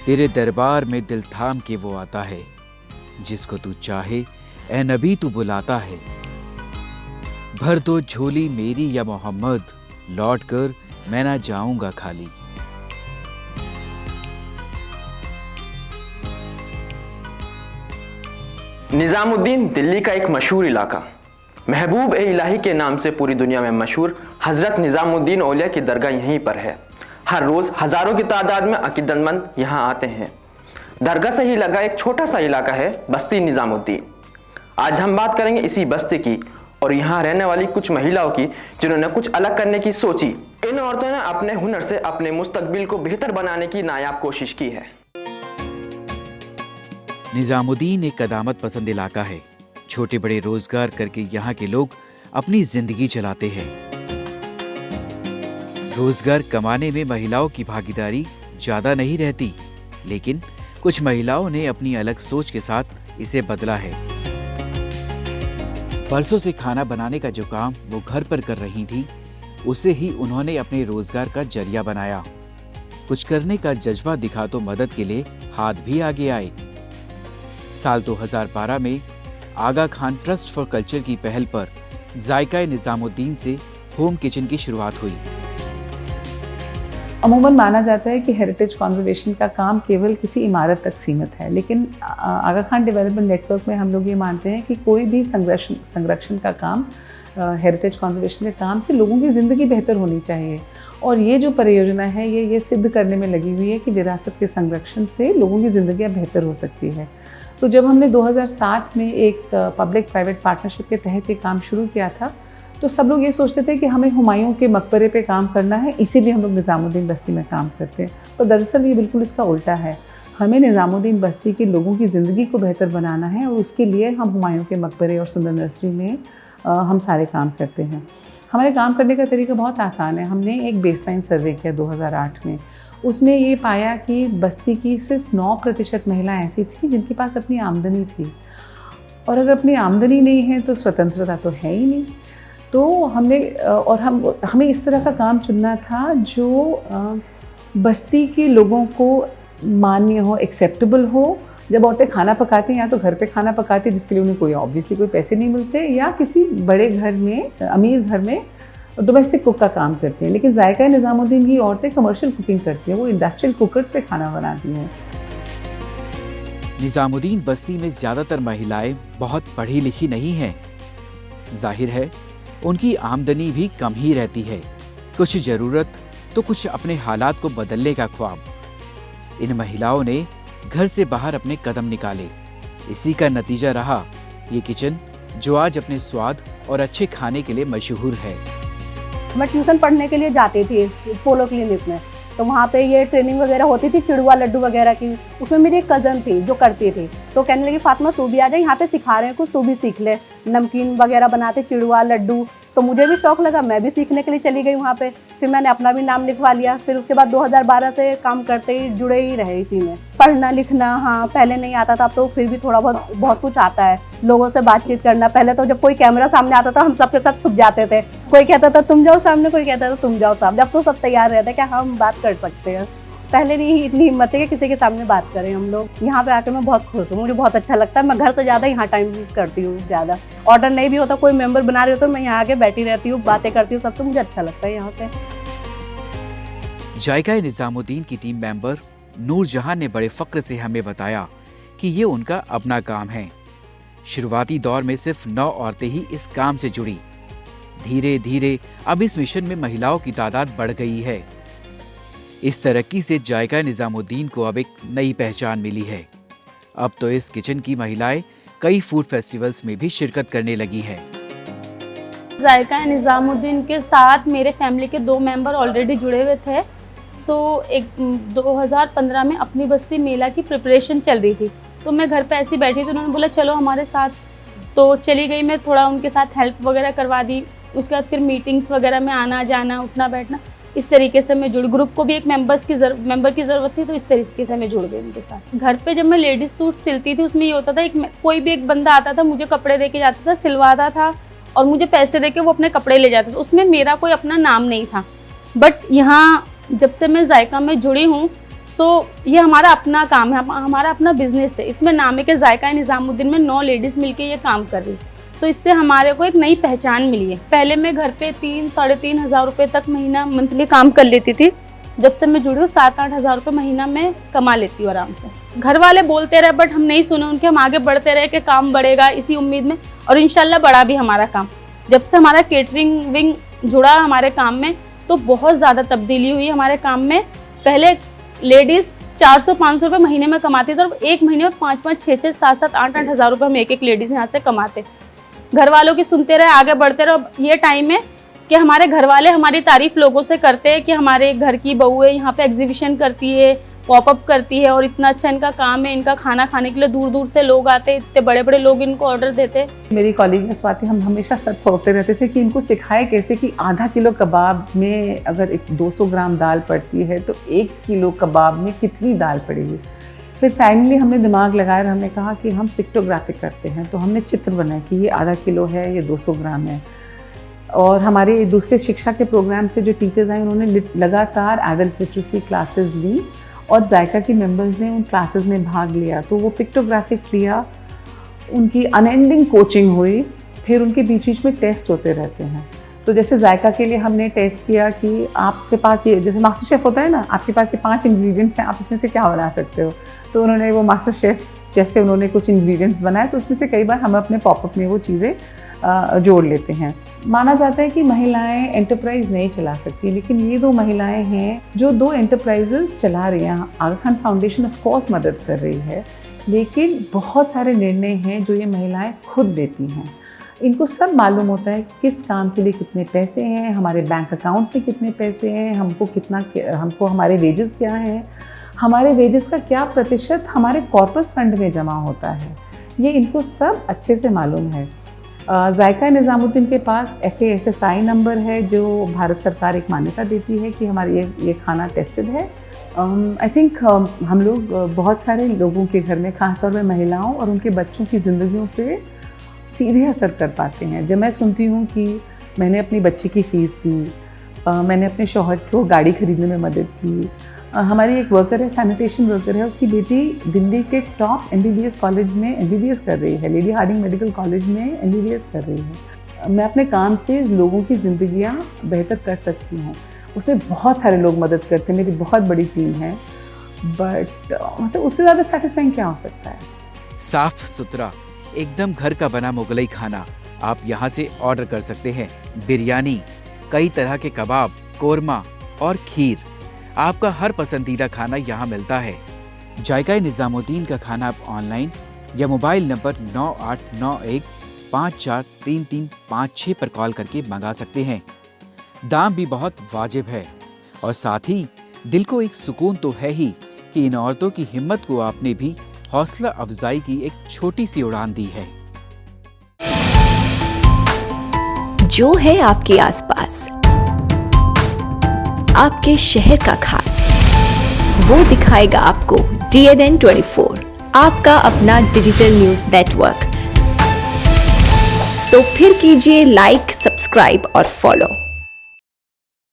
तेरे दरबार में दिल थाम के वो आता है, जिसको तू चाहे ए नबी तू बुलाता है। भर दो झोली मेरी या मोहम्मद, लौट कर मैं ना जाऊंगा खाली। निज़ामुद्दीन दिल्ली का एक मशहूर इलाका, महबूब ए इलाही के नाम से पूरी दुनिया में मशहूर हज़रत निज़ामुद्दीन औलिया की दरगाह यहीं पर है। हर रोज़ हज़ारों की तादाद में अकीदतमंद यहाँ आते हैं। दरगाह से ही लगा एक छोटा सा इलाका है बस्ती निज़ामुद्दीन। आज हम बात करेंगे इसी बस्ती की और यहाँ रहने वाली कुछ महिलाओं की, जिन्होंने कुछ अलग करने की सोची। इन औरतों ने अपने हुनर से अपने मुस्तकबिल को बेहतर बनाने की नायाब कोशिश की है। निज़ामुद्दीन एक कदामत पसंद इलाका है। छोटे बड़े रोजगार करके यहाँ के लोग अपनी जिंदगी चलाते हैं। रोजगार कमाने में महिलाओं की भागीदारी ज्यादा नहीं रहती, लेकिन कुछ महिलाओं ने अपनी अलग सोच के साथ इसे बदला है। बरसों से खाना बनाने का जो काम वो घर पर कर रही थी, उसे ही उन्होंने अपने रोजगार का जरिया बनाया। कुछ करने का जज्बा दिखा तो मदद के लिए हाथ भी आगे आए। साल 2012 में आगा खान ट्रस्ट फॉर कल्चर की पहल पर जायका निज़ामुद्दीन से होम किचन की शुरुआत हुई। अमूमन माना जाता है कि हेरिटेज कंजर्वेशन का काम केवल किसी इमारत तक सीमित है, लेकिन आगा खान डेवलपमेंट नेटवर्क में हम लोग ये मानते हैं कि कोई भी संरक्षण का काम, हेरिटेज कंजर्वेशन के काम से लोगों की ज़िंदगी बेहतर होनी चाहिए। और ये जो परियोजना है ये सिद्ध करने में लगी हुई है कि विरासत के संरक्षण से लोगों की ज़िंदगियाँ बेहतर हो सकती है। तो जब हमने 2007 में एक पब्लिक प्राइवेट पार्टनरशिप के तहत ये काम शुरू किया था, तो सब लोग ये सोचते थे कि हमें हुमायूं के मकबरे पे काम करना है, इसीलिए हम लोग निज़ामुद्दीन बस्ती में काम करते हैं। तो दरअसल ये बिल्कुल इसका उल्टा है। हमें निज़ामुद्दीन बस्ती के लोगों की ज़िंदगी को बेहतर बनाना है और उसके लिए हम हुमायूं के मकबरे और सुंदर नर्सरी में हम सारे काम करते हैं। हमारे काम करने का तरीका बहुत आसान है। हमने एक बेसलाइन सर्वे किया 2008 में। उसने ये पाया कि बस्ती की सिर्फ 9% महिलाएं ऐसी थी जिनके पास अपनी आमदनी थी, और अगर अपनी आमदनी नहीं है तो स्वतंत्रता तो है ही नहीं। तो हमें इस तरह का काम चुनना था जो बस्ती के लोगों को मान्य हो, एक्सेप्टेबल हो। जब औरतें खाना पकाती हैं या तो घर पे खाना पकाती, जिसके लिए उन्हें ऑब्वियसली कोई पैसे नहीं मिलते, या किसी बड़े घर में, अमीर घर में डोमेस्टिक कुक का काम करती हैं। लेकिन जायका निज़ामुद्दीन की औरतें कमर्शियल कुकिंग करती हैं, वो इंडस्ट्रियल कुकर पे खाना बनाती हैं। निज़ामुद्दीन बस्ती में ज्यादातर महिलाएं बहुत पढ़ी लिखी नहीं हैं। जाहिर है उनकी आमदनी भी कम ही रहती है। कुछ जरूरत तो कुछ अपने हालात को बदलने का ख्वाब। इन महिलाओं ने घर से बाहर अपने कदम निकाले। इसी का नतीजा रहा ये किचन, जो आज अपने स्वाद और अच्छे खाने के लिए मशहूर है। मैं ट्यूशन पढ़ने के लिए जाती थी पोलो क्लिनिक में, तो वहाँ पे ये ट्रेनिंग वगैरह होती थी चिड़ुआ लड्डू वगैरह की। उसमें मेरी एक कज़न थी जो करती थी, तो कहने लगी फातिमा तू भी आ जा, यहाँ पे सिखा रहे हैं कुछ, तू भी सीख ले। नमकीन वगैरह बनाते, चिड़ुआ लड्डू। तो मुझे भी शौक़ लगा, मैं भी सीखने के लिए चली गई वहाँ पे। फिर मैंने अपना भी नाम लिखवा लिया। फिर उसके बाद 2012 से काम करते ही जुड़े ही रहे इसी में। पढ़ना लिखना हाँ पहले नहीं आता था, अब तो फिर भी थोड़ा बहुत कुछ आता है। लोगों से बातचीत करना, पहले तो जब कोई कैमरा सामने आता था हम सबके सब छुप जाते थे। कोई कहता था तुम जाओ सामने, कोई कहता था तुम जाओ सामने। अब तो सब तैयार रहते हैं कि हम बात कर सकते हैं। पहले नहीं इतनी हिम्मत है कि किसी के सामने बात करें हम लोग। यहाँ पे आकर मैं बहुत खुश हूँ, मुझे बहुत अच्छा लगता है। मैं घर से ज़्यादा यहाँ टाइम करती हूँ। ज़्यादा ऑर्डर नहीं भी होता, कोई मेंबर बना रहे हो तो मैं यहाँ आके बैठी रहती हूँ, बातें करती हूँ सबसे। मुझे अच्छा लगता है यहाँ पे। जायका निज़ामुद्दीन की टीम मेंबर नूरजहां ने बड़े फक्र से हमें बताया कि ये उनका अपना काम है। शुरुआती दौर में सिर्फ 9 औरतें ही इस काम से जुड़ी। धीरे धीरे अब इस मिशन में महिलाओं की तादाद बढ़ गई है। इस तरक्की से जायका निज़ामुद्दीन को अब एक नई पहचान मिली है। अब तो इस किचन की महिलाएं कई फूड फेस्टिवल्स में भी शिरकत करने लगी है। जायका निज़ामुद्दीन के साथ मेरे फैमिली के 2 मेंबर ऑलरेडी जुड़े हुए थे। एक 2015 में अपनी बस्ती मेला की प्रिपरेशन चल रही थी, तो मैं घर पे ऐसी बैठी तो उन्होंने बोला चलो हमारे साथ। तो चली गई मैं, थोड़ा उनके साथ हेल्प वगैरह करवा दी। उसके बाद फिर मीटिंग्स वगैरह में आना जाना, उठना बैठना, इस तरीके से मैं जुड़। ग्रुप को भी एक मेंबर की ज़रूरत थी, तो इस तरीके से मैं जुड़ गई उनके साथ। घर पे जब मैं लेडीज सूट सिलती थी, उसमें ये होता था कोई भी एक बंदा आता था, मुझे कपड़े दे के जाता था, सिलवाता था और मुझे पैसे दे के वो अपने कपड़े ले जाता था। उसमें मेरा कोई अपना नाम नहीं था। बट यहाँ जब से मैं जायका में जुड़ी हूँ, सो ये हमारा अपना काम है, हमारा अपना बिजनेस है। इसमें नाम है कि जायका निज़ामुद्दीन में 9 लेडीज़ मिलके ये काम कर रही। तो इससे हमारे को एक नई पहचान मिली है। पहले मैं घर पे 3-3.5 हज़ार रुपये तक महीना मंथली काम कर लेती थी। जब से मैं जुड़ी हूँ 7-8 हज़ार रुपये महीना में कमा लेती हूँ आराम से। घर वाले बोलते रहे बट हम नहीं सुने उनके, हम आगे बढ़ते रहे कि काम बढ़ेगा इसी उम्मीद में, और इंशाल्लाह बढ़ा भी हमारा काम। जब से हमारा केटरिंग विंग जुड़ा हमारे काम में तो बहुत ज़्यादा तब्दीली हुई हमारे काम में। पहले लेडीज़ 400-500 रुपये महीने में कमाती थी, और एक महीने में 5-5, 6-6, 7-7, 8-8 हज़ार रुपये हम एक लेडीज़ यहाँ से कमाते। घर वालों की सुनते रहे, आगे बढ़ते रहे। अब ये टाइम है कि हमारे घर वाले हमारी तारीफ़ लोगों से करते हैं कि हमारे घर की बहू है, यहाँ पे एग्जीबिशन करती है, पॉपअप करती है, और इतना अच्छा इनका काम है। इनका खाना खाने के लिए दूर दूर से लोग आते, इतने बड़े बड़े लोग इनको ऑर्डर देते। मेरी कॉलीग स्वाति, हम हमेशा सच बोलते रहते थे कि इनको सिखाए कैसे कि आधा किलो कबाब में अगर 200 ग्राम दाल पड़ती है तो 1 किलो कबाब में कितनी दाल पड़ेगी। फिर फाइनली हमने दिमाग लगाया और हमने कहा कि हम पिक्टोग्राफिक करते हैं, तो हमने चित्र बनाए कि ये आधा किलो है, ये 200 ग्राम है। और हमारे दूसरे शिक्षा के प्रोग्राम से जो टीचर्स आए उन्होंने लगातार एडल्ट लिटरेसी क्लासेस ली, और जायका के मेंबर्स ने उन क्लासेस में भाग लिया। तो वो पिक्टोग्राफिक लिया, उनकी अनएंडिंग कोचिंग हुई, फिर उनके बीच बीच में टेस्ट होते रहते हैं। तो जैसे जायका के लिए हमने टेस्ट किया कि आपके पास ये, जैसे मास्टर शेफ़ होता है ना, आपके पास ये 5 इंग्रेडिएंट्स हैं, आप इसमें से क्या बना सकते हो। तो उन्होंने वो मास्टर शेफ़ जैसे उन्होंने कुछ इंग्रेडिएंट्स बनाए, तो उसमें से कई बार हम अपने पॉपअप में वो चीज़ें जोड़ लेते हैं। माना जाता है कि महिलाएं एंटरप्राइज नहीं चला सकती, लेकिन ये 2 महिलाएं हैं जो 2 एंटरप्राइजेस चला रही हैं। आगा खान फाउंडेशन ऑफ कोर्स मदद कर रही है, लेकिन बहुत सारे निर्णय हैं जो ये महिलाएं खुद लेती हैं। इनको सब मालूम होता है किस काम के लिए कितने पैसे हैं, हमारे बैंक अकाउंट में कितने पैसे हैं, हमको हमारे वेजेस क्या हैं, हमारे वेजेस का क्या प्रतिशत हमारे कॉर्पस फंड में जमा होता है। ये इनको सब अच्छे से मालूम है। जायका निज़ामुद्दीन के पास FASSI नंबर है, जो भारत सरकार एक मान्यता देती है कि हमारे ये खाना टेस्टेड है। आई थिंक हम लोग बहुत सारे लोगों के घर में, खासतौर पर महिलाओं और उनके बच्चों की ज़िंदगियों पे सीधे असर कर पाते हैं। जब मैं सुनती हूँ कि मैंने अपनी बच्ची की फ़ीस दी, मैंने अपने शौहर को गाड़ी खरीदने में मदद की। हमारी एक वर्कर है, सैनिटेशन वर्कर है, उसकी बेटी दिल्ली के टॉप MBBS कॉलेज में MBBS कर रही है, लेडी हार्डिंग मेडिकल कॉलेज में MBBS कर रही है। मैं अपने काम से लोगों की ज़िंदगियाँ बेहतर कर सकती हूँ। उसमें बहुत सारे लोग मदद करते हैं, मेरी बहुत बड़ी टीम है, बट मतलब उससे ज़्यादा सेटिस्फाइंग क्या हो सकता है। साफ सुथरा एकदम घर का बना मुगलई खाना आप यहाँ से ऑर्डर कर सकते हैं। बिरयानी, कई तरह के कबाब, कोरमा और खीर, आपका हर पसंदीदा खाना यहाँ मिलता है। जायका निज़ामुद्दीन का खाना आप ऑनलाइन या मोबाइल नंबर 9891543356 पर कॉल करके मंगा सकते हैं। दाम भी बहुत वाजिब है, और साथ ही दिल को एक सुकून तो है ही कि इन औरतों की हिम्मत को आपने भी हौसला अफजाई की एक छोटी सी उड़ान दी है। जो है आपके आसपास, आपके शहर का खास, वो दिखाएगा आपको DNN 24, आपका अपना डिजिटल न्यूज नेटवर्क। तो फिर कीजिए लाइक, सब्सक्राइब और फॉलो।